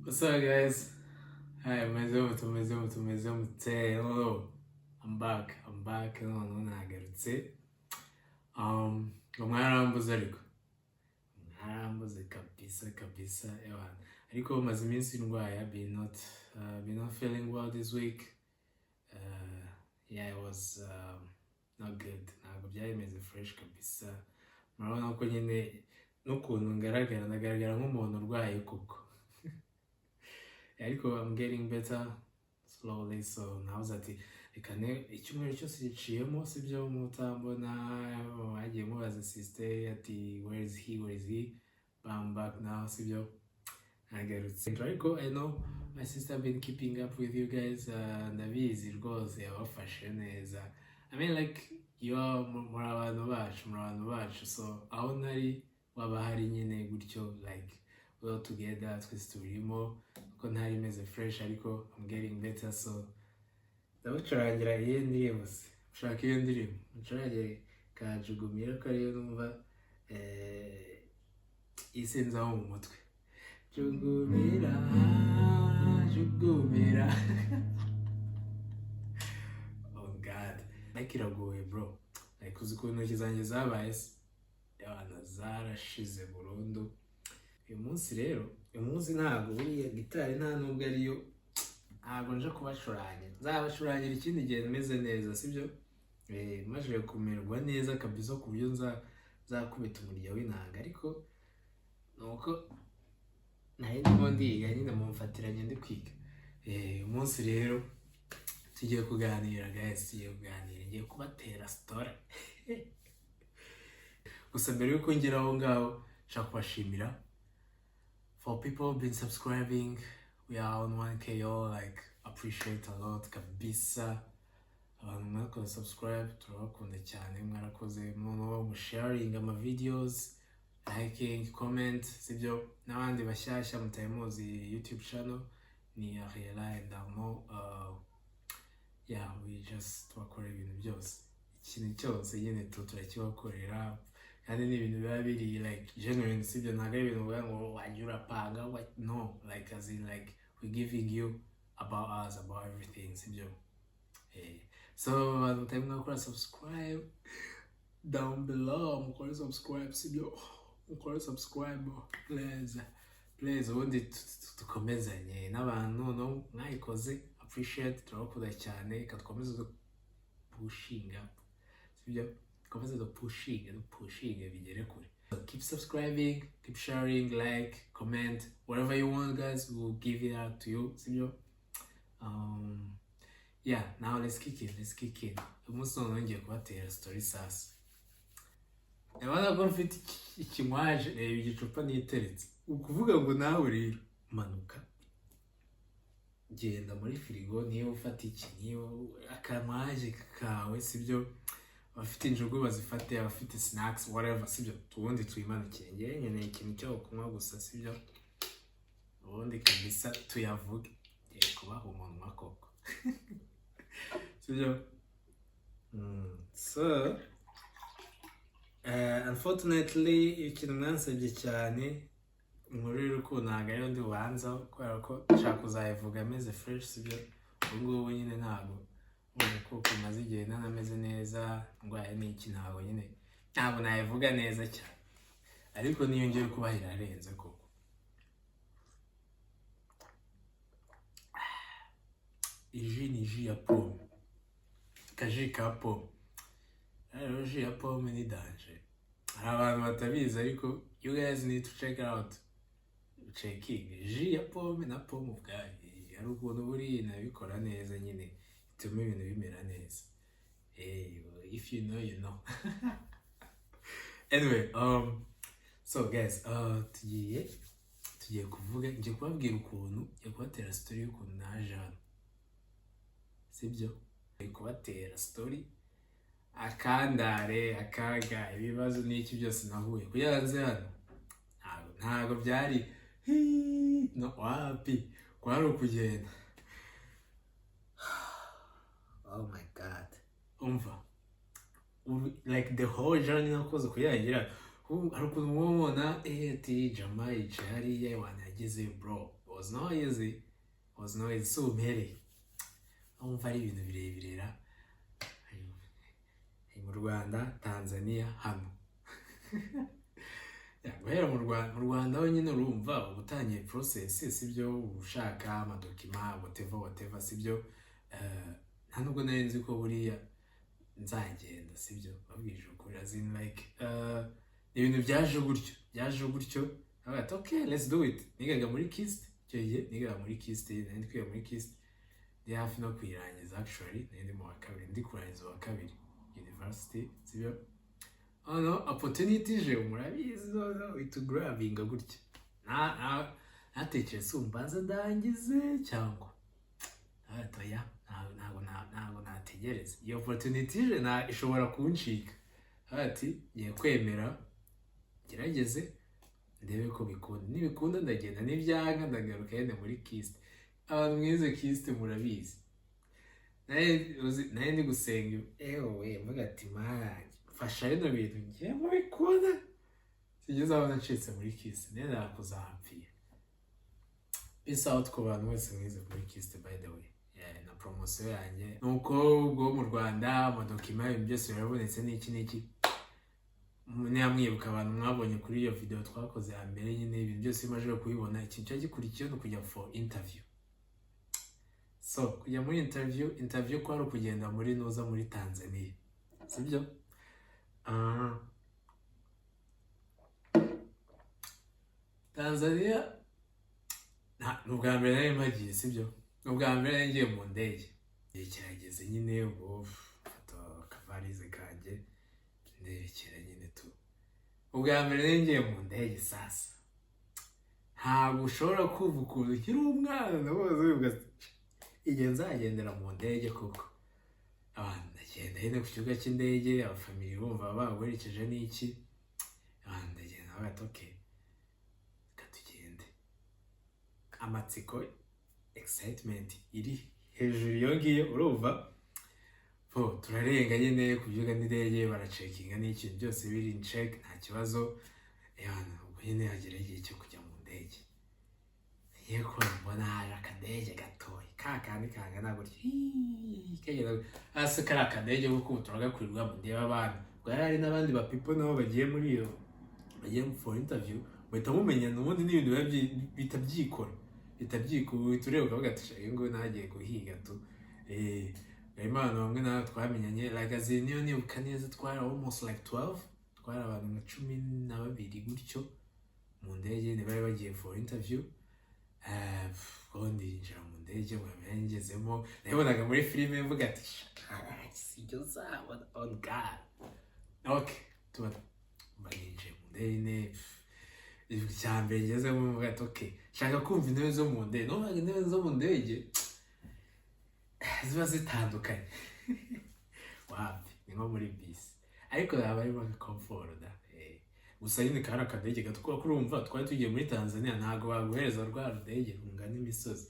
What's up, guys? Hi, hello. I'm back. No, nagarutse. Mwarambuze ariko. Mwarambuze kabisa, ewan. Ariko maze iminsi ndwaye, been not feeling well this week. Yeah, it was not good. Ntabwo byari fresh kabisa. Murabona ko nyine n'ukuntu ndagaragara nk'umuntu urwaye koko. Ariko I'm getting better slowly, so navuze ati reka icyumweru cyose giciyemo sibyo mutambona wagiye mubaza sister ati where is he I'm back now sibyo nagarutse. Ariko I know my sister been keeping up with you guys, ndabizi rwose yabafashe neza. I mean like muri abantu bacu, so aho nari waba hari nyine gutyo like we all together twese turimo ko ntari meze fresh ariko I'm getting better, so ndabacurangira iyo ndirimbo se ushaka iyo ndirimbo mucurangire kajugumira ko ariyo numva isenzaho mu mutwe jugumira oh god like iragoye bro, like uzi ko intoki zanjye zabaye yana zarashize burundu. Uyu munsi ntabwo buriya gitari nta nubwo ariyo, ntabwo nje kubacuranya, nzabacurangira ikindi gihe meze neza sibyo. Maze kumererwa neza kabisa ku buryo nzakubita umurya w'inanga, ariko nuko nari ndimo ndiga nyine mumfatiranye ndi kwiga. Uyu munsi rero tugiye kuganira guys, ngiye kubatera story. Gusa mbere yuko ngera aho ngaho nshaka kubashimira for people been subscribing. We are on 1K, like appreciate a lot kabisa. Abantu mwako subscribe turabakunda cyane, mwarakoze mu sharing ama videos, liking, comment sibyo. N'abandi bashyashya mutayimuzi YouTube channel ni Ariela and Arno. Yeah, we just twakora ibintu byose, ikintu cyose nyine turakibakorera kandi ni ibintu biba biri like genuine sibyo. Ntabwo ari ibintu ngo wajya urapanga no, like as in like we giving you about us, about everything sibyo. So mutari mwakora subscribe down below, mukore subscribe sibyo, mukore subscribe please ubundi tukomezanye n'abantu no mwayikoze appreciate, turabakunda cyane, katkomeze pushing up sibyo, komeze pushing bigere kure. So keep subscribing, keep sharing, like, comment, whatever you want guys, we'll give it out to you sibyo. Yeah, now let's kick in. Umunsi none ngiye kubatera story sasa. Ndabona ko mfite ikimwaje, igicupa niteretse, ukuvuga ngo nawe rero manuka genda muri firigo niyo ufata niyo akamwaje kawe sibyo. Abafite injugu bazifate, abafite snacks whatever sibyo, tubundi tuyimanukire. Ngenye ikintu cyo kunywa gusa sibyo, ubundi kabisa tuyavuge kubaha umunwa koko sibyo. So unfortunately ikintu mwansabye cyane inkuru y'urukundo ntabwo ariyo ndi bubanza, kubera ko nshaka kuzayivuga ameze fresh sibyo. Ubu ngubu nyine ntabwo kuko maze igihe ntanameze neza, ndwaye n'iki, ntabwo nayivuga neza cyane, ariko niyo ngiye kuba irarenze koko. Iyi ni ji ya pome, kaji ka pome. Rero ji ya pome ni danger, hari abantu batabizi ariko you guys need to check out, checking ji ya pome na pome ubwayo hari ukuntu buri nabikora neza nyine ituma ibintu bimera neza. If you know you know. Anyway, so guys, tugiye kubabwira ukuntu ngiye kubatera story y'ukuntu naje hano sibyo. Ngiye kubatera story akandare akaga ibibazo n'iki byose nahuye kugira nze hano. Ntabwo byari no wapi kwari ukugenda. Oh my god, umva like the whole journey nakoze kuyangira hari ukuntu mubona ati Jama yicaye hariya wanagize bro was not easy, so umpere wumva ari ibintu birebire ra mu Rwanda, Tanzania, hano guhera mu Rwanda ho nyine urumva ubutangiye process sibyo, ushaka amadokima whatever sibyo. Nta nubwo nari nzi ko buriya nzagenda sibyo, babwije ukuri as in like ibintu byaje gutyo ati okay let's do it. Nigaga muri KIST icyo gihe, nigaga muri KIST, nari kwiga muri KIST, ndi hafi no kwirangiza actually, nari mu wa kabiri, ndi kurangiza wa kabiri university sibyo. No opportunity je murabizi to grabbing gutya, natekereza umbanza ndangize cyangwa atoya, ntabwo nategereza iyo opportunity je ishobora kuncika, ati ngiye kwemera gerageze ndebe ko bikunda, nibikunda ndagenda, nibyanga ndagaruka yende muri KIST. Abantu mwize KIST murabizi, naye ndi gusenga mvuga ati Mana fasha bino bintu ngiye mubikunda, sigeze aho nacitse muri KIST, nenda kuzampfira. Peace out ku bantu bose mwize muri KIST by the way. Na promotion yanjye nuko ubwo mu Rwanda amadokima ibintu byose birabonetse n'iki mwamwibuka abantu mwabonye kuri iyo video twakoze ya mbere, nyine ibintu byose bimaze kubibona. Ikintu cyo gikurikiye no kujya for interview. So kujya muri interview ko ari kugenda muri noza muri Tanzania sibyo. Tanzania n'ubwa mbere nari mpagiye sibyo, n'ubwa mbere nari ngiye mu ndege, kirageze nyine ubwo mfata akavalize kanjye ndekera nyine tu. Ubwa mbere nari ngiye mu ndege, sasa ntabwo ushobora kumva ukuntu ukiri umwana naboze igihe nzagendera mu ndege koko. Abantu ndagenda nyine ku kibuga cy'indege, abafamili bumva baguherekeje n'iki, abantu ndagenda bati okay katugende, amatsiko excitement iri hejuru iyo ngiyo urumva. Turarenga nyine ku kibuga n'indege, baracekinga n'ikintu byose biri in check, nta kibazo. Ubwo nyine hagera igihe cyo kujya mu ndege, ngiye kubona mbona hari akadege gatoya kakandi kangana gutya kagenda hasi, kari akadege kuko turagakurirwa mu ndeba abantu. Ubwo hari n'abandi ba people nabo bagiye muri iyo, bagiye for interview, bahita mumenyana ubundi n'ibintu bitabyikora tureba ukavuga ati iyo ngo nagiye guhiga tu. Harimo abantu bamwe nawe twamenyanye like as in niyo nibuka neza twari almost like 12, twari abantu nka 12 gutyo mu ndege, ni bari bagiye for interview. Ndinjira mu ndege ngezemo, nabonaga muri filime mvuga ati sibyo zabona on God. Okay tuba barinje mu ndege, icyambere ngezemo mvuga ati okay shaka kumva intebe zo mu ndege. No intebe zo mu ndege ziba zitandukanye wapi, ni nko muri bisi, ariko haba harimo comfort da. Gusa nyine kari akadege gato, kuko urumva twari tugiye muri Tanzania, ntago baguhereza rwa rudege rungana imisozi,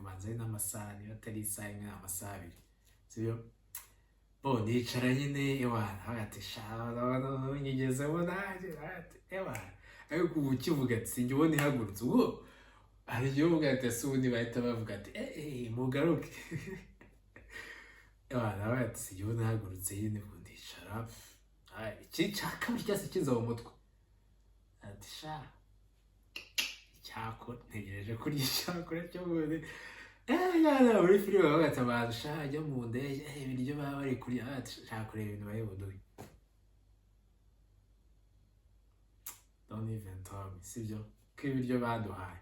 banza ari n'amasaha, niba atari isaha imwe amasaha abiri sibyo. Ndicara nyine hagati nyigezemo nanjye ariko ubu ukivuga ati sinjye ubona ihagurutse, ubwo hari igihe uvuga ati ese ubundi bahita bavuga ati mugaruke. Ati sinjye ubona ihagurutse nyine kundicara. Iki cyakabiri cyose kiza mu mutwe ati icyakora ntegereje kurya icyakora cyo muri muri filime bavuga ati abantu ajya mu ndege ibiryo baba bari kurya, shaka kureba ibintu bari buduhe. Don't even tell me sibyo ko ibiryo baduhaye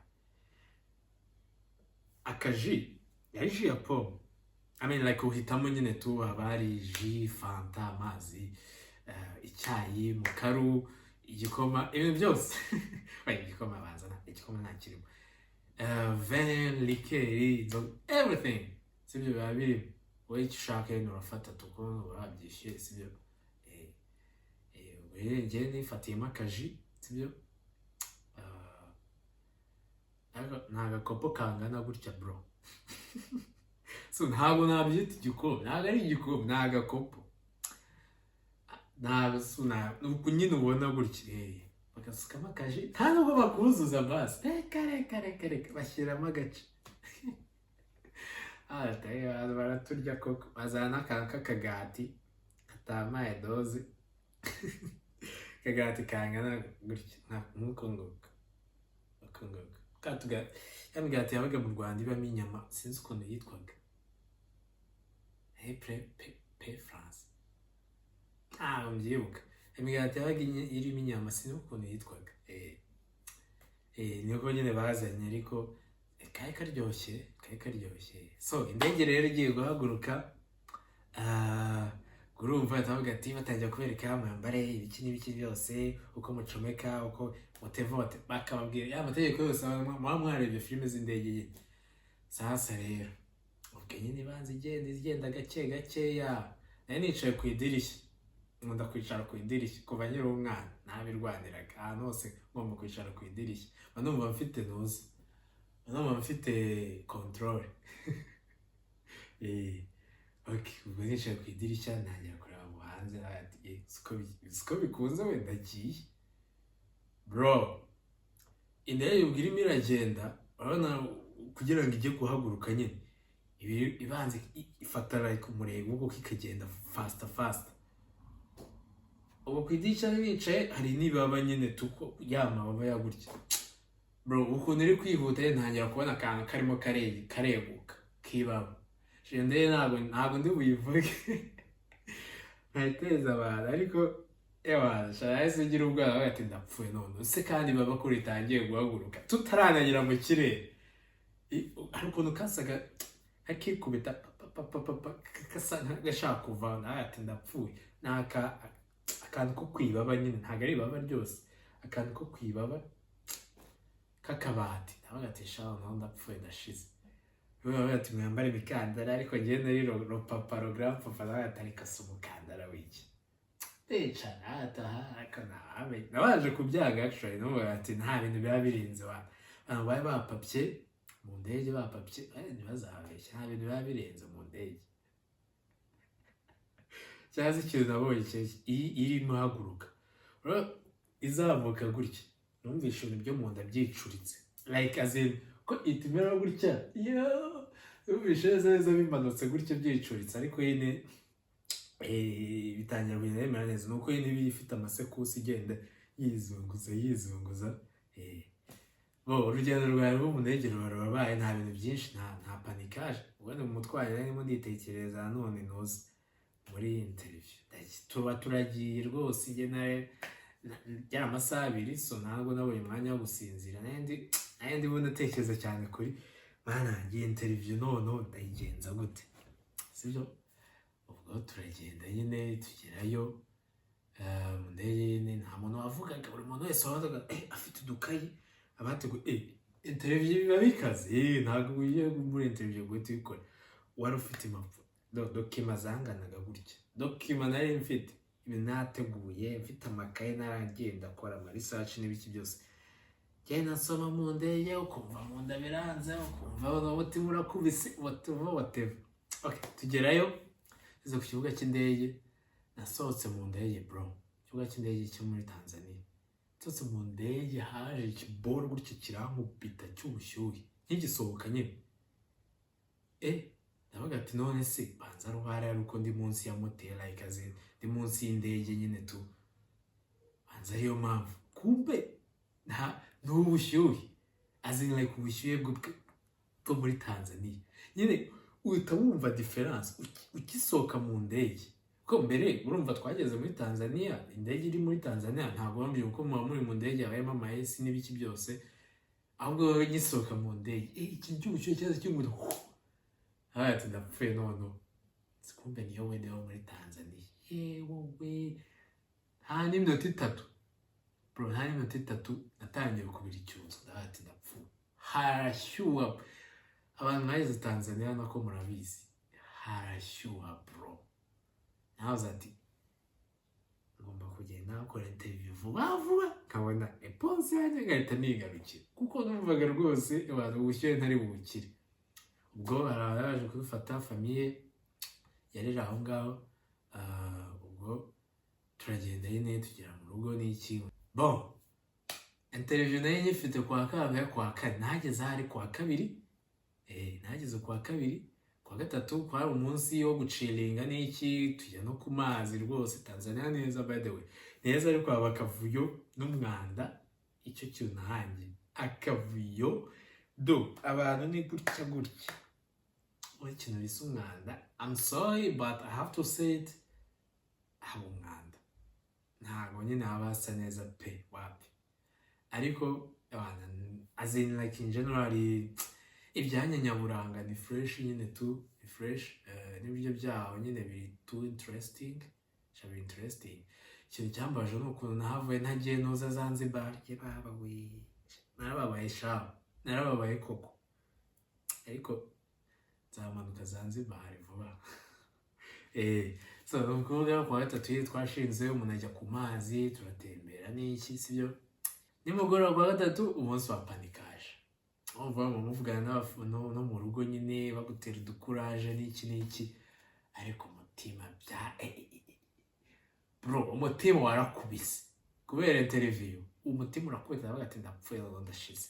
akaji yari ji ya pome, I mean like uhitamo nyine tu, haba hari ji, fanta, amazi, icyayi, mukaru, igikoma, ibintu byose. Igikoma bazana, igikoma nta kirimo, vin, likeri, everything sibyo biba birimo. Wowe icyo ushaka rero urafata tuko urabyishyuye sibyo. Njye nifatiyemo akaji sibyo, ni agakopo kangana gutya bro. So ntabwo nabyita igikoma, ntabwo ari igikoma, ni agakopo. Nuko nyine ubona gutya bagasukamo akaji nta nubwo bakuzuza basi reka bashyiramo agace abantu baraturya koko bazana akantu k'akagati katamaye doze akagati kangana gutya nk'uko nguko ya migati yabaga mu Rwanda ibamo inyama sinzi ukuntu yitwaga pe France ntabwo mbyibuka imigati yabaga irimo inyama sinzi ukuntu yitwaga niko nyine bazanye ariko kari karyoshye so indege rero igiye guhaguruka urumva batavuga ati batangira kubereka mwambare ibiki n'ibiki byose uko mucomeka uko mutevote bakababwira ya mategeko yose muba mwarebye filime z'indege nyine sasa rero ubwo nyine ibanza igenda gakeya nari nicaye ku idirishya nkunda kwicara ku idirishya kuva nkiri umwana ntabirwaniraga ahantu hose ngomba kwicara ku idirishya numva mfite ntuzi numva mfite control ubwo nicaye ku idirishya ntangira kureba mu hanze siko bikunze wenda agiye bro indege ubwo irimo iragenda urabona kugira ngo ijye guhaguruka nyine ibanza ifata like umurego kuko ikagenda fast ubu ku idirishya nicaye hari n'ibaba nyine tuko yamababa yagutya bro ukuntu iri kwihuta ntangira kubona akantu karimo kareguka kibaba ndeye ntabwo ndi buyivuge ntayiteza abantu ariko shahise ugira ubwoba bagati ndapfuye none se kandi baba ko ritangiye guhaguruka tutaranagera mu kirere hari ukuntu kasaga kakikubita kasa gashaka kuva ati ndapfuye ni akantu ko kwibaba nyine ntabwo ari ibaba ryose akantu ko kwibaba k'akabati nawe ati shaho naho ndapfuye ndashize wewe ati mwambare imikandara ariko ngiye nari papa nawe ati ariko si umukandara w'iki ndecana nabaje kubyaga actually n'ubu ati nta bintu biba birenze abantu bari bapapye mu ndege ntibazabeshye nta bintu biba birenze mu ndege cyangwa se ikintu nabonye irimo haguruka izamuka gutya numvishe ibintu byo mu nda byicuritse like as in ko itimera gutya numvishe neza bimanutse gutya byicuritse ariko nyine bitangira kugenda neza nuko nyine bifite amasekusi igenda yizunguza urugendo rwawe rwo mu ndege rubaye nta bintu byinshi nta panikaje ubundi mu mutwaro narimo nditekereza none ntuzi muri interview tuba turagiye rwose byari amasaha 2 so ntabwo nabonye umwanya wo gusinzira nandi bundi atekereza cyane kuri mana ngiye interview none ndayigenza gute sibyo ubwo turagenda nyine tugerayo mu ndege nyine nta muntu wavugaga buri muntu wese wabaga afite udukayi abatego interview biba bikaze ntabwo ugiye muri interview guhita ubikora wari ufite impapuro dokima zanganaga gutya dokima nari mfite ibintu nateguye mfite amakaye naragenda akora ama research n'ibiki byose genda nsoma mu ndege ukumva mu nda biranze ukumva umutima urakubise whatever okay tugerayo izo ku kibuga cy'indege nasohotse mu ndege bro ikibuga cy'indege cyo muri Tanzania sohotse mu ndege haje ikiboro gutya kirankubita cy'ubushyuhe nkigisohoka nyine ndavuga ati none se banza ruhara uko ndi munsi ya motel like azin ndi munsi y'indege nyine tu banza ariyo mpamvu kumbe n'ubushyuhe azin like ubushyuhe bwo muri Tanzania nyine uhita wumva difference ukisohoka mu ndege ko mbere urumva twageze muri Tanzania indege iri muri Tanzania ntabwo bambye uko muri mu ndege abayemo amahesi n'ibiki byose ahubwo ngisohoka mu ndege ikintu cy'ubushyuhe cyaza cy'umudu ati ndapfuye none sikumbe niyo wende wo muri Tanzania wowe nta n'iminota 3 bro nta n'iminota 3 natangiye kubira icyuzo ati ndapfuye harashyuha abantu bahize Tanzania nako murabizi harashyuha bro nahoze ati ngomba kugenda gukora interview vuba nkabona response yanjye ngahita nigarukira kuko numvaga rwose abantu ubushyuhe ntari bubukire ubwo araje kudufata famille yarera aho ngaho ubwo turagenda nyine tugera mu rugo n'iki bon interview nayo nyifite kwa kangahe, kwa kane, nageze ahari kwa kabiri, nageze kwa kabiri, kwa gatatu kwari umunsi wo gucilinga n'iki, tujya no ku mazi rwose. Tanzania neza by the way, neza, ariko haba akavuyo n'umwanda, icyo kintu nahangiye akavuyo do abantu ni gutya gutya, ikintu bisa umwanda. I'm sorry but I have to say it, haba umwanda, ntabwo nyine haba hasa neza pe, wapi. Ariko as in like in general, ibyanya nyaburanga ni fresh nyine tu, ni fresh, n'ibiryo byaho nyine biri too interesting, shabe interesting. Ikintu cyambaje ni ukuntu nahavuye ntagiye noza Zanzibar, baba we, narababaye sha, narababaye koko, ariko nzamanuka Zanzibar vuba. So nukuvuga kwa gatatu twashinze, umuntu ajya ku mazi, turatembera n'iki, sibyo. Nimugoroba kwa gatatu umunsi wa panikaje, umva muvugana no mu rugo nyine bagutera udukuraje n'iki, ariko umutima bya bro, umutima warakubise kubera interview, umutima urakubita bagati ndapfuye ndashize.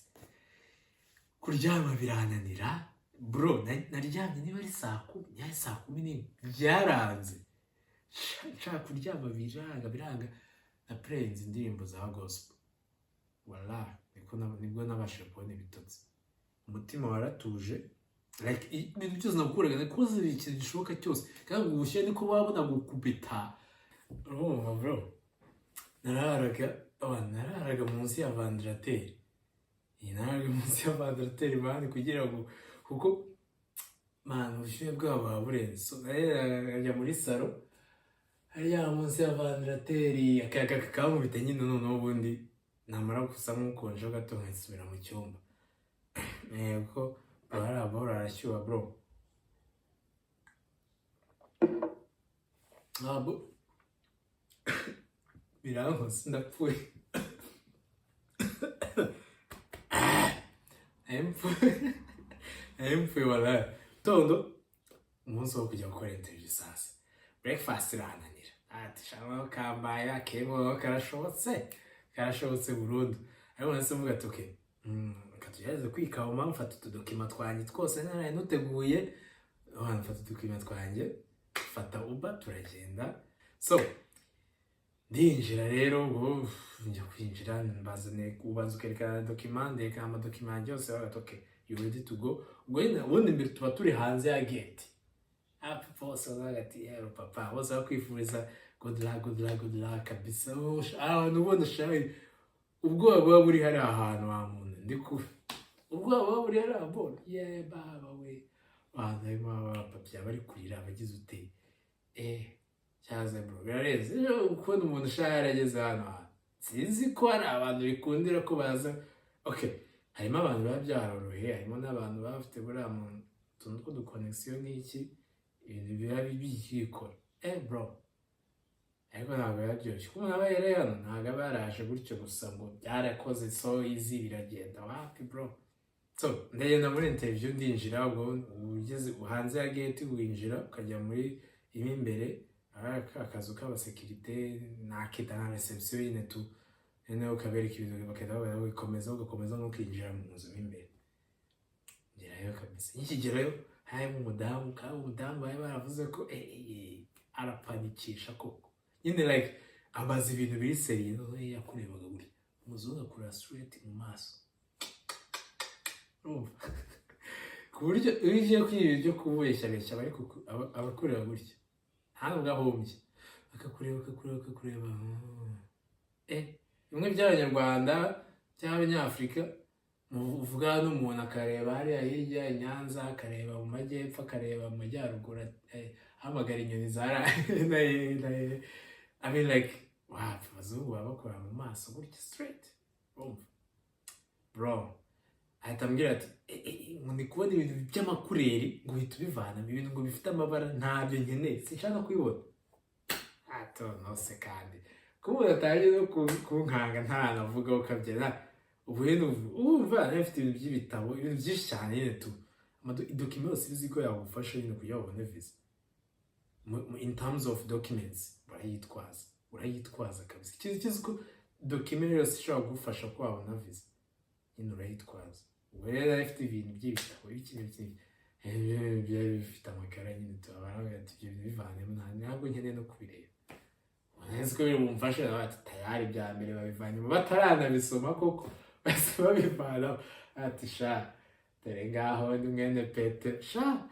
Kuryama birananira bro, naryamye niba ari saa 10 byaranze, nshaka kuryama biranga, na praise indirimbo za gospel, wala nibwo nabashije kubona ibitotsi, umutima waratuje, like ibintu byose nakuraga koze ikintu gishoboka cyose, kandi ubushyuhe niko babona gukubita. Oh bro, nararaga munsi ya vandarateri, bandi kugira ngo, kuko man ubushyuhe bwabo burenze. So najya muri salo hariya munsi ya vandarateri, akayaga kakabubita nyine, noneho ubundi namara gusa nk'ukonje gato nkasubira mu cyumba. Kuko barabora arashyuha bro. Abo birankose ndapfuye. Empfuye wala. Tondo umunsi wo kujya gukora interview sasa. Breakfast irananira. Ati shama kambaya kemo karashobotse burundu. Ariko nase mvuga toke. Katugeze kwikawuma mfata utudokima twanjye twose naraye nuteguye. Mfata udokima twanjye, fata Uber turagenda. So ndinjira rero, ubwo njya kwinjira, mbazane ubanza ukerekana document, ndeka amadocument yose, bagatoke you ready to go. Ubwo nyine ubundi mbere tuba turi hanze ya gate, papa bose bagati yero papa bose bakwifuriza good luck kabisa. N'ubundi shaye ubwo baba buri hari ahantu hamuntu ndiku, ubwo baba buri hari abona baba we barimo papa bari kurira abagize ute cyaze bro, birareze ukubona umuntu ushaka yarageze hano. Sinzi ko hari abantu bikundira ko baza. Okay, harimo abantu baba byaroroheye, harimo n'abantu baba bafite buriya muntu tuntu tw'udukonegisiyo n'iki, ibintu biba bikikora bro. Ariko ntabwo yabyoroshye, kuko umuntu aba yari hano ntabwo aba yaraje gutyo gusa ngo byarakoze so easy biragenda, wapi bro. So ndagenda muri interview, ndinjira, ubwo ugeze hanze ya gate winjira ukajya muri imbere, akazu k'abasekirite nakita na reception nyine tu, noneho ukabereka ibintu bakenda ugakomeza n'ukinjira mu nzu imbere. Ngerayo kabisa, nkigerayo harimo umudamu bari baravuze ko arapanikisha koko nyine, like abaza ibintu biri seriye, noneho yakurebaga gutya, umuzungu akura straight mu maso, ku buryo iyo ugiye kwiba ibyo kubeshya bari abakureba gutya ntabwo gahombye, akakureba bimwe by'abanyarwanda by'abanyafurika, muvuga n'umuntu akareba hariya hirya i Nyanza, akareba mu majyepfo, akareba mu majyaruguru, hamagara inyoni zaraye. I mean like wow, abazungu baba bakora mu maso gutya straight bro. Ahita ambwira ati ndi kubona ibintu by'amakureri ngo uhita ubivana ibintu ngo bifite amabara, ntabyo nkeneye, sinshaka kubibona. Nose kandi kuba udatangiye no kunkanga ntanavuga ukabyera, ubu rero umva nafite ibintu by'ibitabo, ibintu byinshi cyane nyine tu, document yose uzi ko yagufasha nyine kugira ngo ubone visa. In terms of documents urayitwaza kabisa, ikintu kizi ko document yose ishobora kugufasha ko wabona visa nyine urayitwaza. Ubwo rero afite ibintu by'ibitabo bikini byari bifite amakara nyine turabona ati ibyo bintu bivanemo ntabwo nkeneye no kubireba. Nzi ko biri bumfashe ati tayari bya mbere babivanyemo bataranabisoma koko base babivanaho ati sha dore ngaho ni mwene Pete sha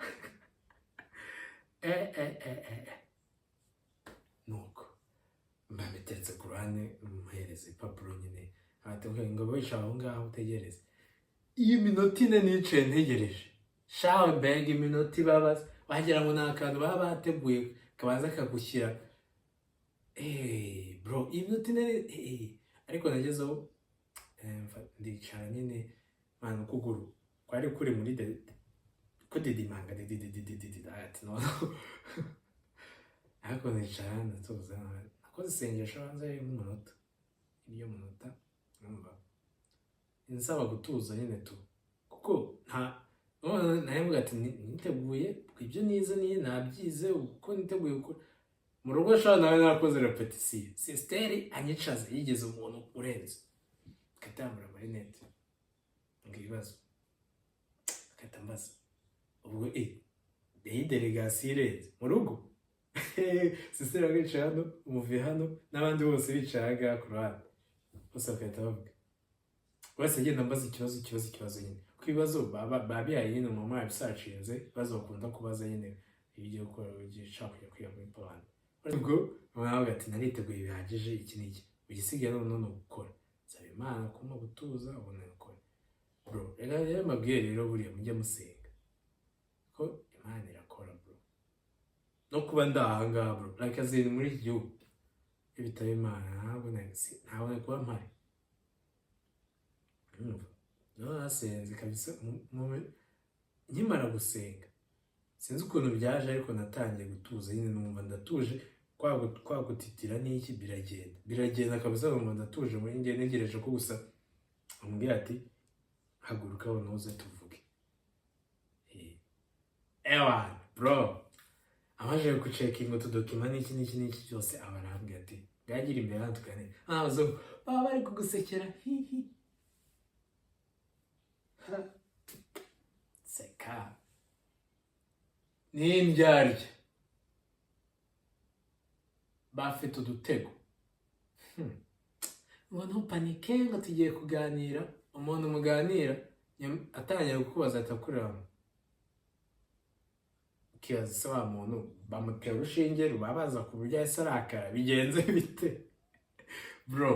nuko mbabiteretse ku ruhande muhereze ipapuro nyine ati ngo wicaye aho ngaho utegereze. Iyi minota ine nicaye ntegereje shawe mbega iminota ibabaza wagira ngo ni akantu baba bateguye kabanza kagushyira bro iminota ine ariko nagezeho ndicara nyine mwana ukuguru kwari kuri muri kudidimanga ati no ariko nicara ndatuza nakoze isengesho hanze y'umunota iyo munota numva insaba gutuza nyine tu kuko nawe ati niteguye ibyo nize niye nabyize uko niteguye uko mu rugo shana nawe nakoze repetition sisteri anyicaza yigeze umuntu urenze katambura marinette ngibazo katambaza ubwo delegation irenze mu rugo sisteri agicaye hano umuvi hano n'abandi bose bicaga ku ruhande bose bakahita bavuga wese agenda mbaza ikibazo nyine ku ibibazo babihaye nyine mu mwaka bisacinze ibibazo bakunda kubaza nyine ibyo gukora ugishaka kujya kwiga muri Poland. Ubwo mwavuga ati nariteguye bihagije iki n'iki ugisigaye none gukora saba Imana kuma gutuza ubone gukora bro. Rero mabwiye rero buriya mujye musenga ko Imana irakora bro, no kuba ndahanga bro like azini muri iki gihugu ibitaba Imana ntabwo kuba mpari nasenze kabisa nkimara gusenga sinzi ukuntu byaje ariko natangiye gutuza nyine numva ndatuje kwa gutitira n'iki biragenda kabisa numva ndatuje muri njye negereje ko gusa ambwira ati haguruka wowe uze tuvuge ewa bro amaje gucekinga utudokima n'iki cyose abarambwira ati bwagira imbere yantukane abazo baba bari kugusekera hihi seka n'indyarya bafite udutego ngo ntupanike ngo tugiye kuganira. Umuntu muganira atangiye kukubaza atakuramo ukibaza se wa muntu bamutera urushinge rubabaza ku buryo yahise arakara bigenze bite bro.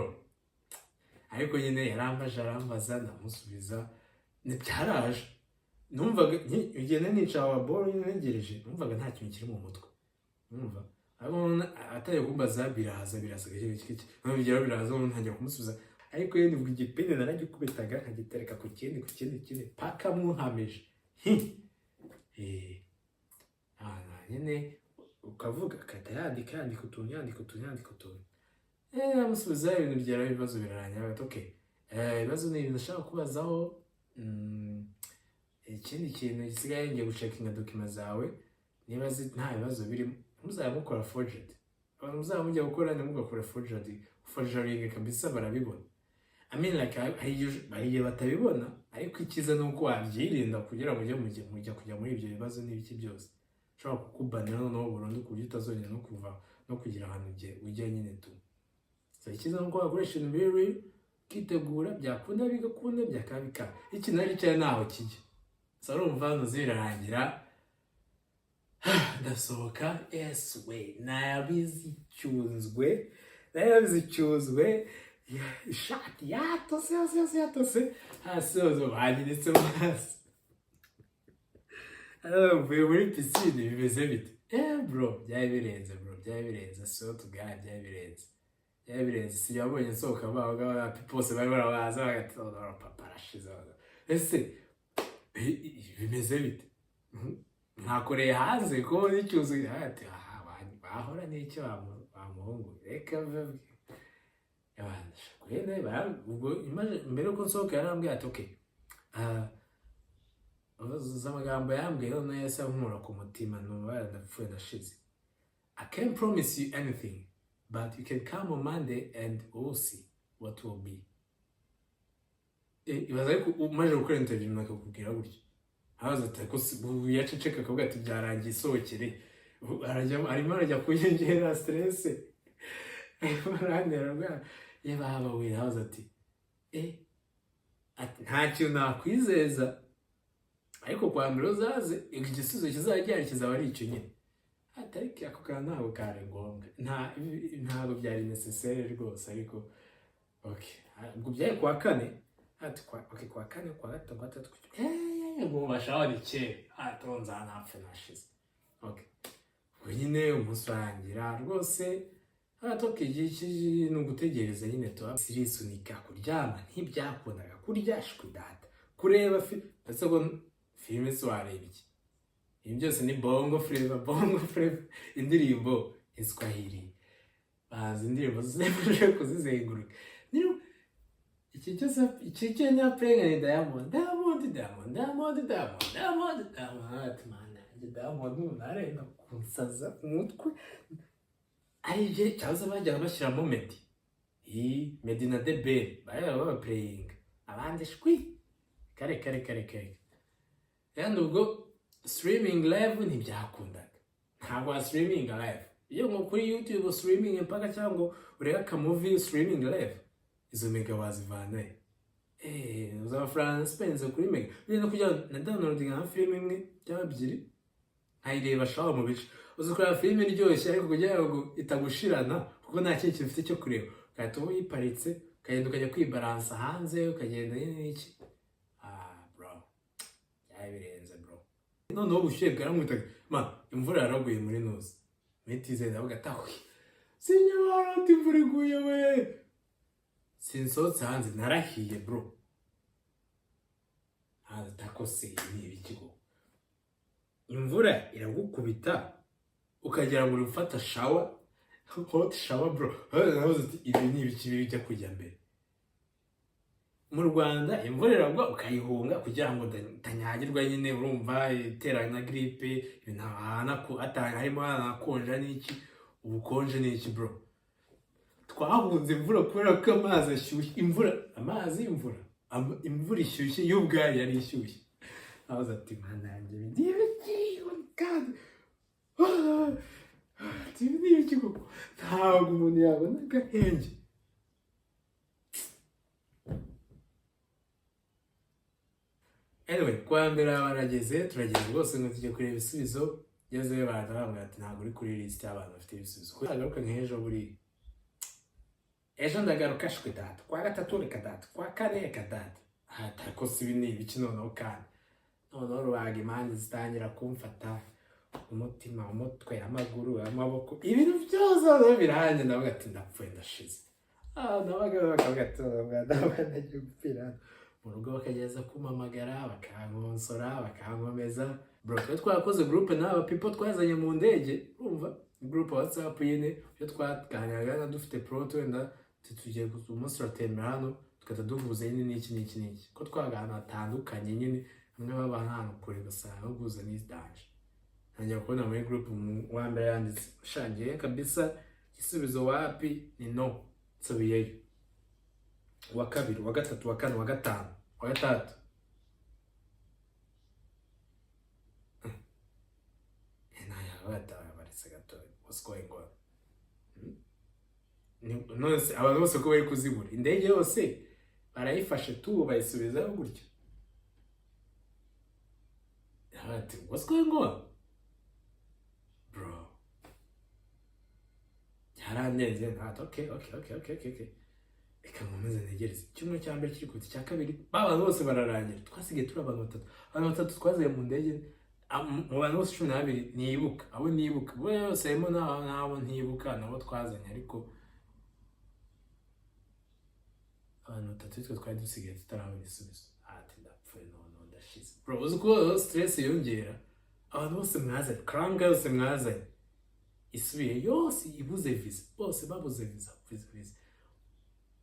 Ariko nyine arambaza ndamusubiza ntibyaraje numvaga ugenda nicara wa boro ntegereje numvaga nta kintu kiri mu mutwe numva atari kumbaza biraza gake nubigera biraza ntangira kumusubiza ariko yene ubwo igipine naragikubitaga nkagitereka ku kindi paka muhamije nyine ukavuga kata yandika utuntu amusubiza ibintu byara ibibazo birarangira ati okay ibibazo ni ibintu nashaka kubazaho ikindi kintu gisigaye ngiye gucekinga dokima zawe niba nta bibazo birimo muzamukora forgery muzamujya gukora nimugakora forgery kabisa barabibona. I mean like bariye batabibona ariko ikiza nuko wabyirinda kugira ngo mujya kujya muri ibyo bibazo n'ibiki byose ushobora kukubanira no burundu ku buryo utazongera no kuva no kugira ahantu ujya nyine tu. So ikiza nuko wakoresha ibintu biri kitegura byakunda bigakunda byakabika iki nari cyane naho kijya sarumva hano zirarangira ndasohoka we nayabizicyuzwe ishati yatose hasi hose banyiretse hasi mvuye muri pisine bimeze bite bro byari birenze so tugaya byari birenze si yabonye nsohoka baho bose bari barabaza bagati papa arashize ese bimeze bite ntakoreye hanze ko n'icyuzuye ati bahora n'icyo bamuhungu reka mbere yuko nsohoka yarambwiye ati okay amagambo yambwiye none yasa nkura ku mutima numva ndapfuye ndashize. I can't promise you anything but you can come on Monday and we'll see. what will be. Ibaza ariko umaze gukora interview nakakubwira gutyo haza ati ko yaceceka akavuga ati byarangiye isohokere arimo arajya kuyongera stress arandera yeba haba we haza ati nta kintu nakwizeza ariko kwa mbere uzaze igisubizo kizajyana kizaba ari icyo nyine atari ako kana ntabwo kari ngombwa ntabwo byari necessaire rwose ariko okay ubwo byaye kwa kane ati kwa kane kwa gatatu gatatu ngo bashawari cye atonza napfe nashize okay ubwo nyine umunsi urangira rwose atoke igihe no gutegereza nyine to sirisunika kuryama ntibyakundaga kurya shwidata kureba ndetse ngo filime wareba iki ibi byose ni bongo flavor indirimbo Kiswahili bazi indirimbo zose kuzizenguruka niyo iki cyo nya playing ni Diamond nare kunsaza umutwe ari je cyaza bajya bashyiramo Meddy na The Ben baba playing abandi shwi kare kandi ubwo streaming live ntibyakundaga ntabwo streaming live iyo nko kuri YouTube streaming mpaka cyangwa ureka ka movie streaming live izo mega wazivana uzaba France spends kuri mega no kujya na downloading na film imwe cyangwa ebyiri nkayireba shaho mu bice uzikora film iryoshye ariko kugira ngo itagushirana kuko nta kintu gifite cyo kureba kandi ubu yiparitse kagenda ukajya kwibalansa hanze ukagenda n'iki bro yabirenze bro noneho ubushyuhe bwaramwitaga imvura yaraguye muri Nuzi metize ndavuga tawe sinyara imvura iguye we sinsohotse hanze narahiye bro takose ni ibikigo imvura iragukubita ukagera muri ufata shower hot shower bro ibi ni ibiki bijya kujya mbere mu Rwanda imvura iragwa ukayihunga kugira ngo tanyagirwa nyine urumva itera na grippe ibintu ko harimo hanakonja n'iki ubukonje n'iki bro twahunze imvura kubera ko amazi ashyushye imvura ishyushye y'ubwayo yari ishyushye abaza ati mana yanjye ndibiki koko ntabwo umuntu yabona agahenge anyway kwa mbere barageze turageze rwose ngo tujye kureba ibisubizo gezeyo baravuga ati ntabwo uri kuri list y'abantu bafite ibisubizo ko agaruka nk'ejo buri ejo ndagaruka shwe data kwa gatatu reka data kwa kane reka data atako si bini ibiki noneho kandi noneho rubaga impande zitangira kumfata umutima umutwe amaguru amaboko ibintu byose birahanje ndavuga ati ndapfuye ndashize nabaga nagiye gupfira mu rugo bakageza kumamagara bakankonsora bakankomeza bro twakoze group n'aba people twazanye mu ndege urumva group WhatsApp nyine byo twaganiraga dufite proto wenda tugiye umunsi uratemera hano tukata duhuza nyine n'iki ko twagana hatandukanye nyine hamwe babana hano kure basanga guza n'idanje ntangira kubona muri group wa mbere yanditse shangiye kabisa igisubizo wapi ni no nsubiyeyo wa kabiri wa gatatu wa kane wa gatanu wa gatatu what's going on nonese abantu bose ko bari kuzibura indege yose barayifashe tu bayisubizaho gutyo ati what's going on bro yarandenze nta okay reka nkomeze ntegereze kimwe cya mbere kiri kuti cya kabiri abantu bose bararangira twasigaye turi abantu batatu twazaye mu ndege mu bantu bose 12 nibuka abo nibuka bose harimo n'abo ntibuka nabo twazanye ariko abantu batatu twe twari dusigaye tutarabona ibisubizo ati ndapfuye none ndashize bro uzi ko stress yongera abantu bose mwazanye kranga yose mwazanye isubiye yose ibuze visa bose babuze visa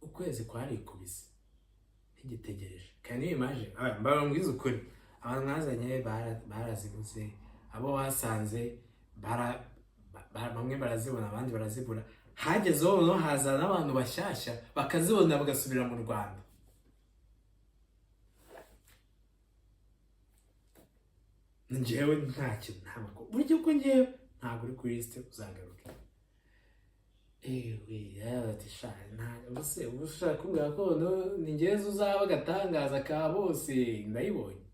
ukwezi kwari kubise ntigitegereje kandi imagine mbabwiza ukuri abantu mwazanye barazibuze abo basanze bamwe barazibona abandi barazibura, hagezeho noneho haza n'abantu bashyashya bakazibona bagasubira mu Rwanda. Njyewe nta kintu ntabwo buryo ko njyewe ntabwo uri kuri lisite uzagaruke. Ati sha ntabwo se ushaka kumbwira ko ni njyewe uzaba agatangaza ka bose ndayibonye.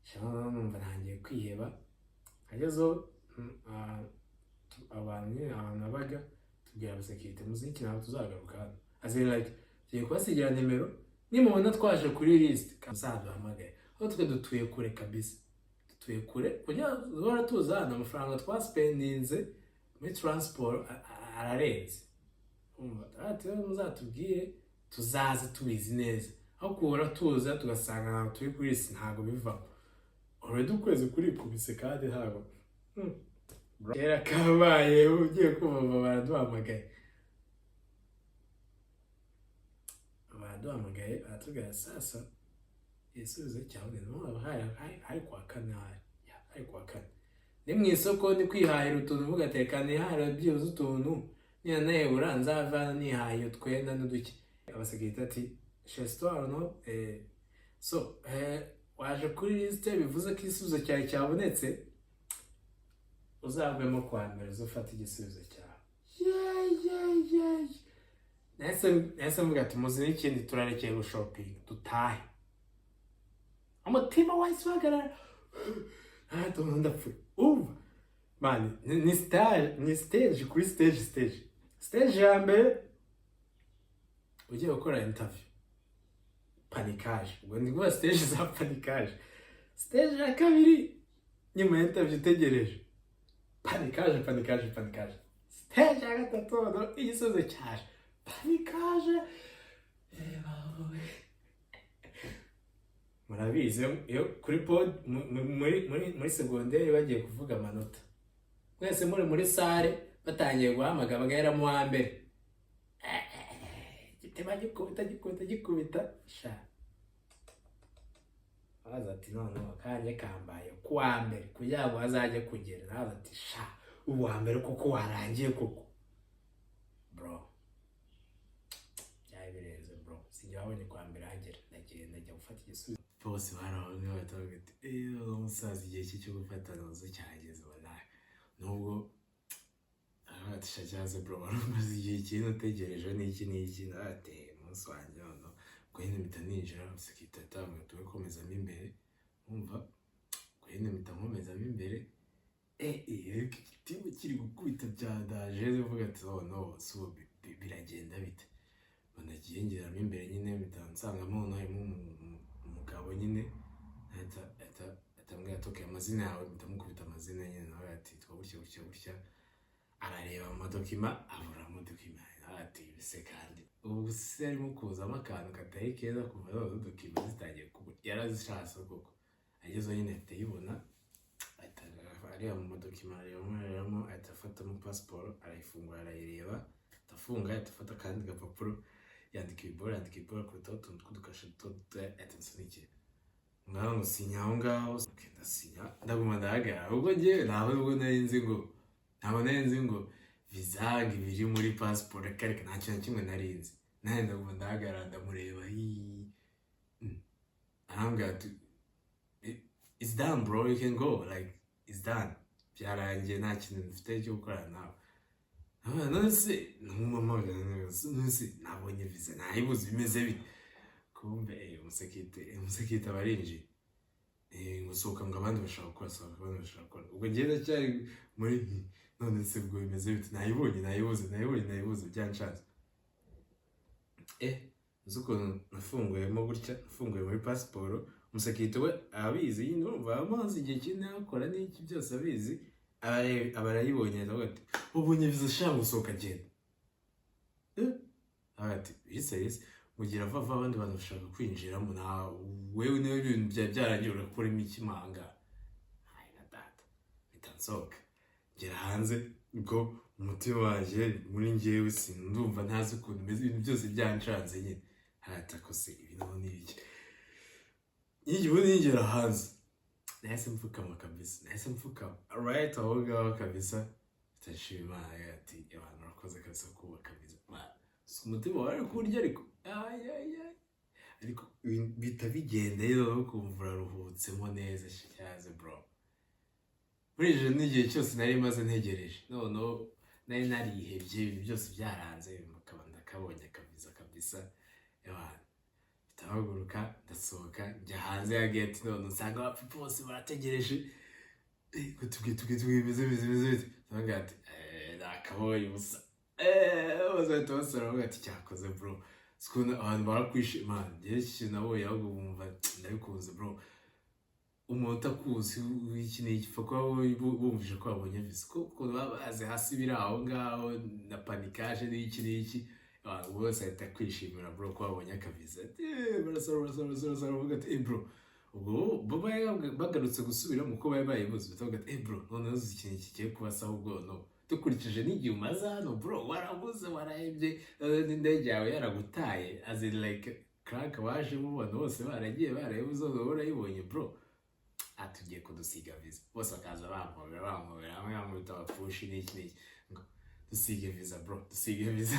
Cyangwa numva ntangiye kwiheba. Hagezeho abantu babaga tubwira abasekirite muziki ntabwo tuzagaruka hano. Like tugiye kubasigira nimero nimubona twaje kuri lisite muzaduhamagaye. Aho twe dutuye kure kabisa. Dutuye kure kugira duhora tuzana amafaranga twaspendinze muri transport ararenze. Ati muzatubwire tuzaze tubizi neza. Aho kuhora tuza tugasanga ntabwo turi kuri lisite ntabwo bivamo. Already ukwezi kuri kubise kandi ntabwo. Kera kabaye ugiye kumva baraduhamagaye. Baraduhamagaye baratubwira sasa igisubizo cyawe no hari kwa kane hari kwa kane. Ni mu isoko ni kwihahira utuntu mugatekana ihahira byibuze utuntu niya nehura nzava nihaye utwenda n'uduki. Abasekirite ati chestoire no so waje kuri liste bivuze ko igisubizo cyawe cyabonetse uzavemo kwa mbere uzofata igisubizo cyawe. Nese mvuga ati muzi n'ikindi turarekeye gushopinga dutahe. Umutima wahise uhagarara. Ndapfuye. Man, ni stage kuri stage ya mbere ugiye gukora interview. Panikage. Ubwo ndi kuvuga stage za panikage. Stage ya kabiri nyuma ya interview utegereje. Panikage. Stage ya gatatu igisubizo cyaje. Panikage. Murabizi iyo kuri pod muri segonderi bagiye kuvuga amanota. Mwese muri sare batangiye guhamagara bagahera mu wa mbere. Gitema gikubita sha. Aza ati no kanye kambaye kuwa mbere kugira ngo azajye kugera. Aza ati sha uwa mbere kuko warangiye koko. Bro. Byabireze bro. Sinjye wabonye kwa mbere hagera ndajya gufata igisubizo. Bose barabonye batavuga ati umusaza igihe cyo gufata nozo cyageze wallahi. Nubwo abatisha cyaze bro barumaze igihe kintu utegereje n'iki ate umunsi wanjye no kwene mitaninjira sekita tamwe tukomezamo imbere umva kwene mitankomezamo imbere igitibo kiri gukubita byadaje uvuga ati no so biragenda bite banagiye ngeramo imbere nyine mitansangamo no umugabo nyine atambwira atoke amazina yawe mitamukubita amazina nyine nawe ati twagutya arareba mu madokima abura mu dokima ati bise kandi ubu se arimo kuzamo akantu katari keza kuva zo dokima zitangiye yarazishatse koko agezeho nyine atayibona areba mu madokima arimo atafata mu passport arayifungura arayireba atafunga atafata kandi gapapuro yandika ibibora kuruta utuntu tw'udukashe atansunike ngaho ngo sinya aho ngaho ndasinya ndaguma ndahagarara ubwo njyewe ntabwo nari nzi ngo visa biri muri passport kareka nta kintu kimwe nari nzi nawe ndaguma ndahagarara ndamureba arambwira ati it's done bro you can go like it's done byarangiye nta kintu mfite cyo gukora nawe. Nonese nabonye visa nayibuze bimeze bite kumbe umusekirite abarinjiye ngusohoka ngo abandi bashaka gukora ubwo ngenda cyari muri none se bwo bimeze bite nayibuze byanshatse uzuko nafunguyemo gutya nafunguye muri passport umusekirite we abizi nyine urumva amazi igihe kinini akora n'iki byose abizi abarayibonye ati ubonye visa shaka gusohoka agenda ati yes mugira vava abandi bantu bashaka kwinjiramo na wewe niwe ibintu byarangiye urakuremo ikimanga na data bitansohoka ngera hanze ubwo umutima waje muri njyewe sindumva ntazi ukuntu meze ibintu byose byancanze nyine hatakose ibintu n'ibiki ngera hanze nahise mfukama kabisa right aho ngaho kabisa ndashima Imana ati abantu barakoze kabisa kubaka viza umutima wari kurya ariko ariko bita bigenda rero kumva uraruhutsemo neza cyaze bro muri ije n'igihe cyose nari maze ntegereje noneho nari narihebye ibintu byose byaranze mukaba ndakabonye akaviza kabisa y'abantu bitahaguruka ndasohoka njya hanze ya gate none usanga abapfu bose barategereje tubwiye bimeze ntabwo ati nakabonye ubusa bazahita basara ati cyakoze bro sikuna abantu barakwishima njye iki nabonye ahubwo bumva ndabikunze bro umuntu utakuzi iki ni iki kuba bumvise ko babonye visa kuko baba bazi hasi biri aho ngaho na panikaje n'iki n'iki abantu bose bahita kwishimira bro ko babonye akaviza barasara bavuga ati bro ubwo baba bagarutse gusubira mu ko bari bayibuze batavuga ati bro noneho uzi ikintu kigiye kubasaho ubwo no dukurikije n'igihe umaze hano bro warabuze warahebye n'indege yawe yaragutaye as in like crack waje mubona bose baragiye barayibuze urayibonye bro atugiye kudusiga viza bose bakaza bampobera hamwe bamwita abapushi n'iki n'iki ngo dusige viza bro dusige viza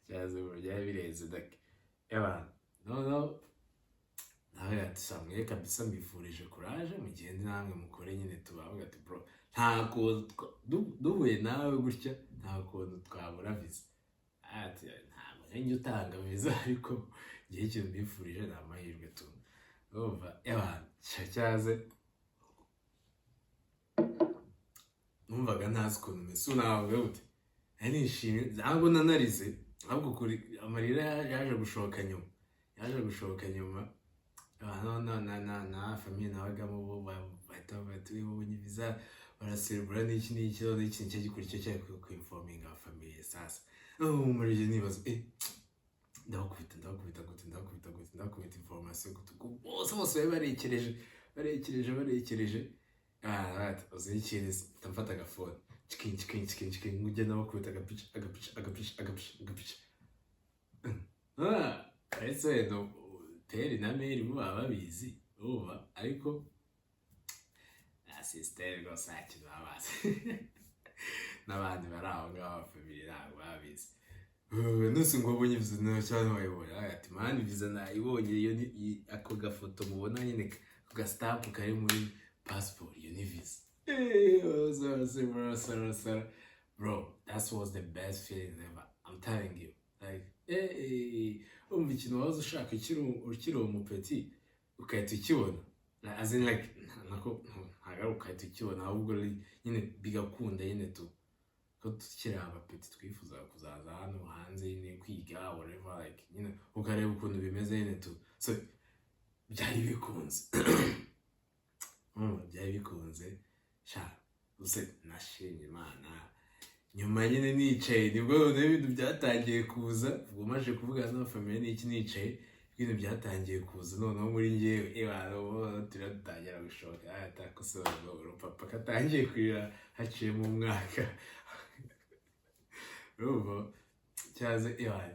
cyaze bro byari birenze dake no nawe atisamwe kabisa mbifurije courage mugende namwe mukore nyine tubavuga ati bro ntako duhuye nawe gutya ntako twabura viza ati ntabwo njye utanga viza ariko igihe cyo mbifurije ni amahirwe tu umva cyaze numvaga ntazi ukuntu mese unavuga gute nishimye ntabwo nanarize ahubwo kuri amarira yaje gushoka nyuma na famiye nabagamo bo bahita babonye viza baraserebura n'iki n'ikintu cyo gikurikiye cyo kwinforminga famiye sasa muri je nibaza ndakubita information bose barekereje uzikiriza ndamfata agafone chikin ngujya nabakubita agapicha ese no teri na mail baba babizi uba ariko sister rwose akina abazi n'abandi bari aho ngaho family ntabwo babizi nusi ngo ubonye viza no cyane wayibonye ati mani viza nayibonye iyo ako gafoto mubona nyine ku gastamp kari muri passport iyo ni viza bro that was the best feeling ever I'm telling you like umva ikintu waza ushaka ukiri umupeti ukahita ukibona as in like ntabwo ukahita ukibona ahubwo nyine bigakunda nyine tu ko tukiri abapeti twifuza kuzaza hano hanze nyine kwiga whatever like nyine ukareba ukuntu bimeze nyine tu so byari bikunze sha use nashimye Imana nyuma nyine nicaye nibwo ibintu byatangiye kuza ubwo maje kuvugana na family n'iki nicaye ibintu byatangiye kuza noneho muri ngewe turatangira gushoka atakosora papa katangiye kwira haciyemo umwaka rubo cyaze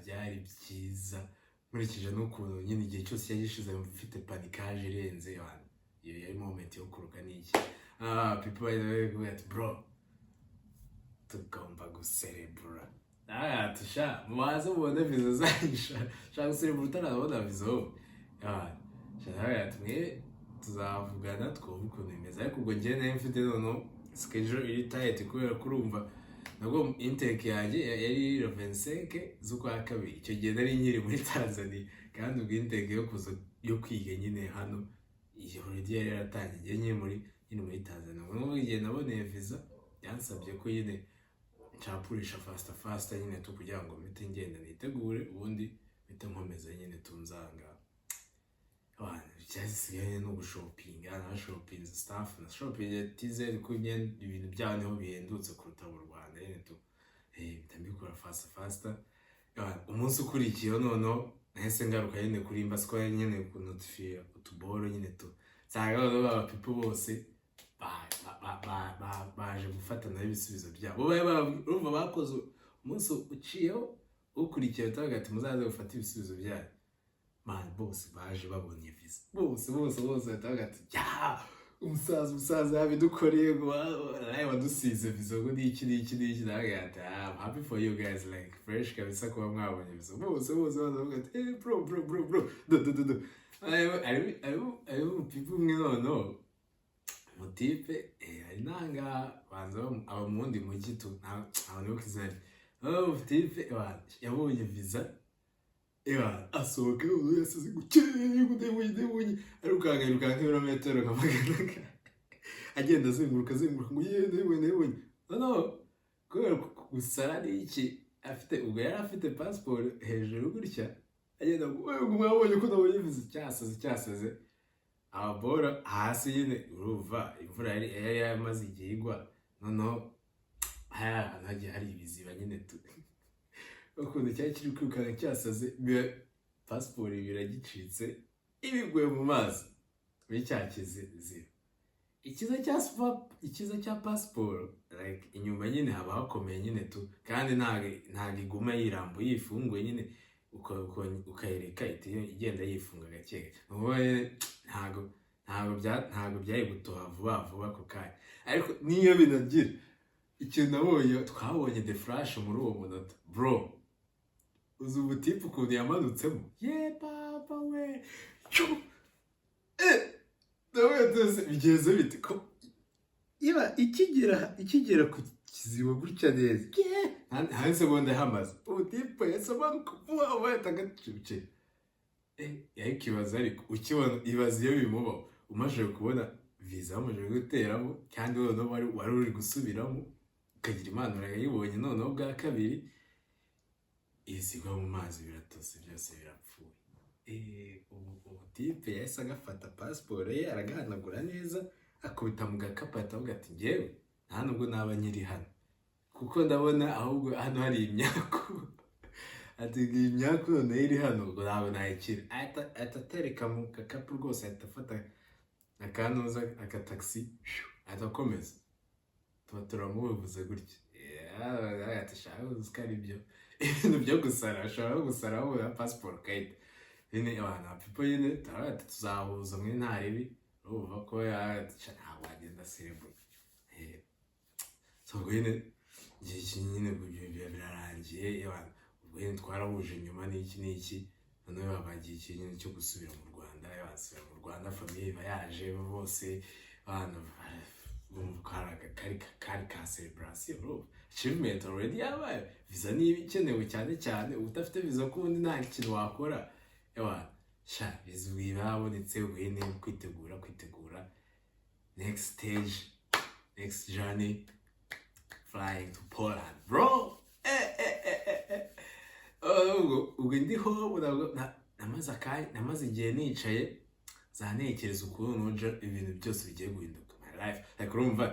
byari byiza nkurikije n'ukuntu nyine igihe cyose cyagishize mfite panikaje irenze iyo yari moment yo kuruka n'iki people by the bro tugomba guserebura tusha mubaze mubone viza zanyisha shaka guserebura utarabona viza tumwe tuzavugana twumva ukuntu bimeze ariko ubwo njye nayo mfite noneho schedule iri tight kubera kurumva nabwo intake yanjye yari 25 z'ukwa kabiri icyo gihe nari nkiri muri Tanzania kandi ubwo intake yo kwiga nyine hano iyo already yari yaratangiye nyine muri Tanzania ubwo igihe naboneye viza yansabye ko nyine ncapurisha fast nyine tu kugira ngo mpite ngenda nitegure ubundi mpite nkomeza nyine tunzanga byasigaye no gushopinga na shopping stuff na shopping tize ko ibintu byaho niho bihendutse kuruta mu Rwanda nyine tu bitambikora fast umunsi ukurikiye noneho nahise ngaruka nyine kuri Mbasiko nyine ku notify utuboro nyine tu sanga aba people bose baje gufatana ibisubizo byabo urumva bakoze umunsi uciyeho ukurikiye utavuga ati muzaze gufata ibisubizo byanyu man bose baje babonye viza bose batavuga ati umusaza yabidukoreye ngo nawe wadusize viza ngo n'iki nawe ati I'm happy for you guys like fresh kabisa kuba mwabonye viza bose bavuga ati hey bro do ayo people mwe no motipe ari nanga banza aba mu wundi mujyi tu abantu bakizana motipe yabonye viza asohoka yasize gukeye ndebonye arukanga kilometero nkamagana agenda azenguruka ngo ndebonye no kubera gusara n'iki afite ubwo yari afite passport hejuru gutya agenda ngo mwabonye ko nabonye viza cyasaze abora hasi nyine uruva imvura yari yamaze igihe igwa no nagiye hari ibiziba nyine tu ukuntu cyari kiri kwirukana cyasaze passport biragicitse ibiguye mu mazi muri cyakize zero ikiza cya passport like inyuma nyine haba hakomeye nyine tu kandi ntago iguma yirambuye yifunguye nyine ukayereka igenda yifunga gake ntago byari gutoha vuba ku kanya ariko niyo binagira ikintu nabonye twabonye the flash muri uwo munota bro uzi ubutipe ukuntu yamanutsemo papa we bigeze bite ko iba ikigera ku kiziba gutya neza nta segonda hamaze ubutipe yasobanuka vuba wahita agacuce yakibaza ariko ukibona ibaza iyo bimubaho umaze kubona viza wamaze guteramo kandi noneho wari uri gusubiramo ukagira imana urayibonye noneho bwa kabiri izigwa mu mazi biratose byose birapfuye ubutipe yahise agafata passport ye aragahanagura neza akubita mu gakapata avuga ati njyewe nta nubwo naba nkiri hano kuko ndabona ahubwo hano hari imyaku ati imyaku none iri hano ngo ntabwo nayikira atatereka mu gakapu rwose ahita afata akanuza akataxi atakomeza tuba turamubuze gutya atashaka uzikari ibyo ibintu byo gusara ashobora gusara aho ya passport kayita nyine abana people nyine tuzahuza muri ntaribi uvuga ko yaca ntabwo agenda serebu so nyine igihe nyine birarangiye abantu ubwo nyine twarahuje nyuma n'iki noneho babagiye ikintu cyo gusubira mu Rwanda basubira mu Rwanda famille iba yaje bose abantu kari ka celebration achievement already yabaye viza niba ikenewe cyane udafite viza ko ubundi nta kintu wakora sha viza birabonetse ubwene kwitegura next stage next journey flying to Poland bro ubwo ndiho namaze igihe nicaye zanekereza ukuntu ibintu byose bigiye guhinduka my life like urumva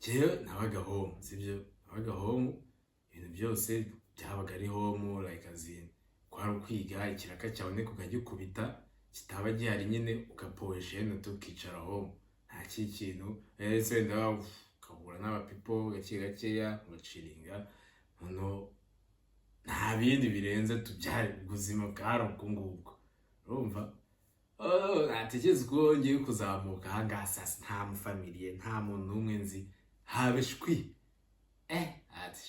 jewe nabaga home sibyo nabaga home ibintu byose byabaga ari home like azin kwari kwiga ikiraka cyawe ukajya ukubita kitaba gihari nyine ugapoje no tukicara home nta kintu ese ndaho ukahura n'aba people gakeya ugaciringa no nta bindi birenze tubyari ubuzima bwari ubwo ngubwo urumva ategeze ko ngiye kuzamuka ahangaha sasa nta mufamiliye nta muntu n'umwe nzi habe shwi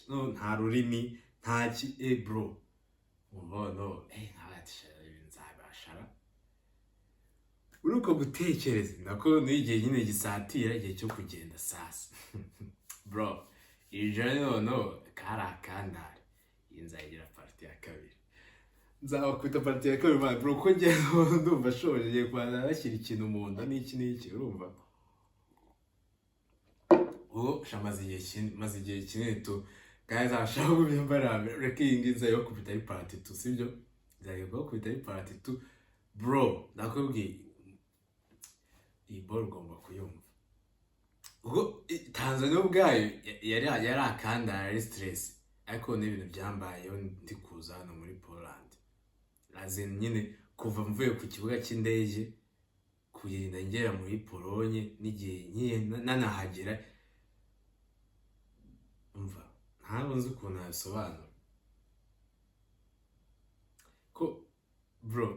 no nta rurimi nta ki bro no nzabashara uruko gutekereza nako n'igihe nyine gisatira igihe cyo kugenda sasa bro ijana no karakandare inzagira party ya kabiri nzabakwita party ya kabiri man bro ko njye ndumva shoje kwanza nashyira ikintu mu nda n'iki urumva maze igihe kinini tu guys ashaka kubyambara rekingiza yo kubita ari party tu sibyo nzagiye kubita ari party tu bro nakubwiye iyi ball ugomba kuyumva ubwo Tanzania ubwayo yari akandara ari stress ariko n'ibintu byambayeho ndi kuza hano muri Poland lazim nyine kuva mvuye ku kibuga cy'indege kugenda ngera muri Polonye n'igihe nkiye nanahagera umva ntabwo nzi ukuntu yabisobanura ko bro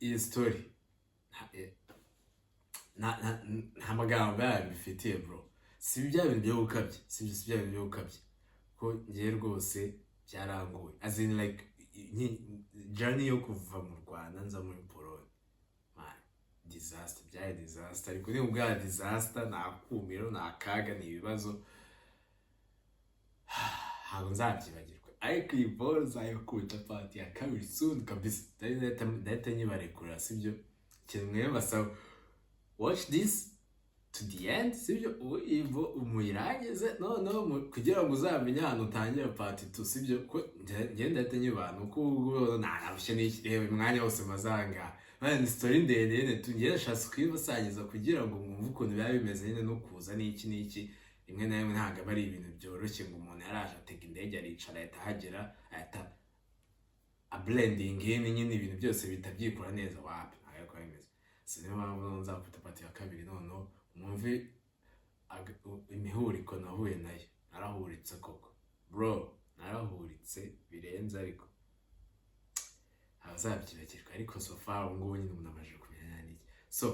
iyi story nta magambo yayo bifitiye bro, si bya bintu byo gukabya, si bya bintu byo gukabya ko ngiye rwose byarangoye, as in like journey yo kuva mu Rwanda nza muri Pologne, man, disaster, byari disaster, ariko ni ubwa disaster, nta kumiro, nta kaga, ni ibibazo ntabwo nzabyibagirwa, ariko iyi ball nzayikubita part ya kabiri soon kabisa, ndahita nyibarekura, sibyo? Ikintu mwe basaba, watch this to the end, sibyo? Ivo umuyirangize noneho kugira ngo uzamenye ahantu utangira part 2, sibyo? Ko ngenda ndahita uko ubwo narushye n'ikirebe umwanya wose mazanga, man, story ndende nyine tungera shasi kwibasangiza kugira ngo mwumve ukuntu biba bimeze nyine no kuza n'iki rimwe na rimwe ntabwo ari ibintu byoroshye ngo umuntu yaraje atega indege aricara ahita ahagera ahita blending nyine ibintu byose bitabyikora neza, wapi ntabwo bimeze. So niyo mpamvu nzafata part ya kabiri noneho mwumve imihuriko nahuye nayo, narahuritse koko bro, narahuritse birenze, ariko abazabyibagirwa, ariko so far ngubu nyine umuntu amaze kumenya n'iki. So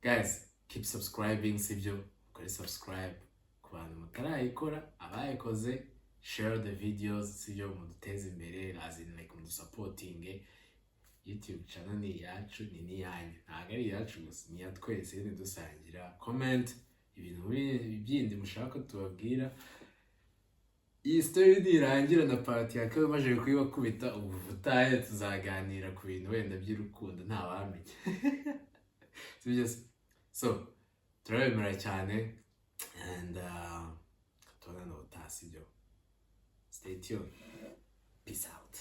guys, keep subscribing, sibyo? Ukore subscribe ku bantu mutarayikora, abayikoze share the videos, sibyo? Muduteze imbere, as in like mudusupporting. YouTube channel ni yacu, ni niyanyu, ntabwo ari yacu gusa, ni ya twese, ni dusangira. Comment ibintu byindi mushaka tubabwira. Iyi story nirangira na part ya kabiri maje kuyibakubita, ubu butaye tuzaganira ku bintu wenda by'urukundo ntawamenye. Sibyo? So turabemera cyane, and tubona no tasibyo. Stay tuned. Peace out.